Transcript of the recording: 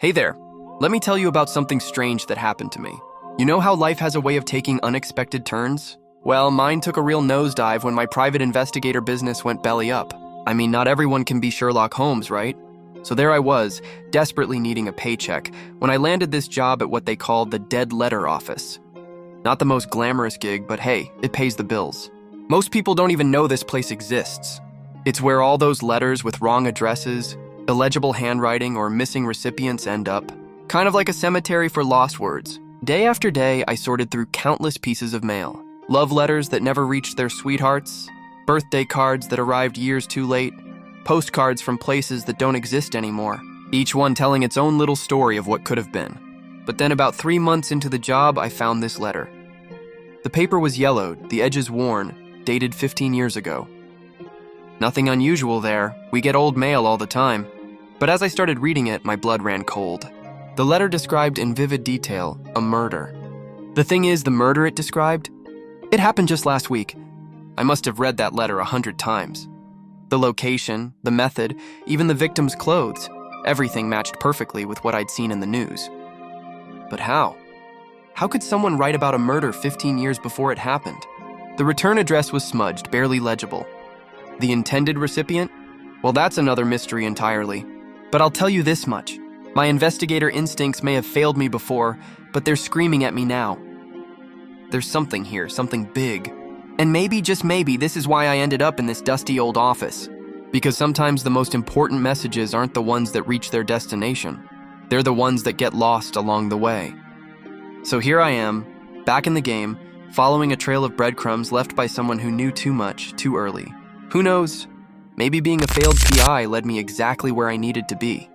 Hey there. Let me tell you about something strange that happened to me. You know how life has a way of taking unexpected turns? Well, mine took a real nosedive when my private investigator business went belly up. I mean, not everyone can be Sherlock Holmes, right? So there I was, desperately needing a paycheck, when I landed this job at what they called the Dead Letter Office. Not the most glamorous gig, but hey, it pays the bills. Most people don't even know this place exists. It's where all those letters with wrong addresses, illegible handwriting, or missing recipients end up. Kind of like a cemetery for lost words. Day after day, I sorted through countless pieces of mail. Love letters that never reached their sweethearts, birthday cards that arrived years too late, postcards from places that don't exist anymore, each one telling its own little story of what could have been. But then about 3 months into the job, I found this letter. The paper was yellowed, the edges worn, dated 15 years ago. Nothing unusual there. We get old mail all the time. But as I started reading it, my blood ran cold. The letter described in vivid detail a murder. The thing is, the murder it described, it happened just last week. I must have read that letter 100 times. The location, the method, even the victim's clothes, everything matched perfectly with what I'd seen in the news. But how? How could someone write about a murder 15 years before it happened? The return address was smudged, barely legible. The intended recipient? Well, that's another mystery entirely. But I'll tell you this much. My investigator instincts may have failed me before, but they're screaming at me now. There's something here, something big. And maybe, just maybe, this is why I ended up in this dusty old office. Because sometimes the most important messages aren't the ones that reach their destination. They're the ones that get lost along the way. So here I am, back in the game, following a trail of breadcrumbs left by someone who knew too much, too early. Who knows? Maybe being a failed PI led me exactly where I needed to be.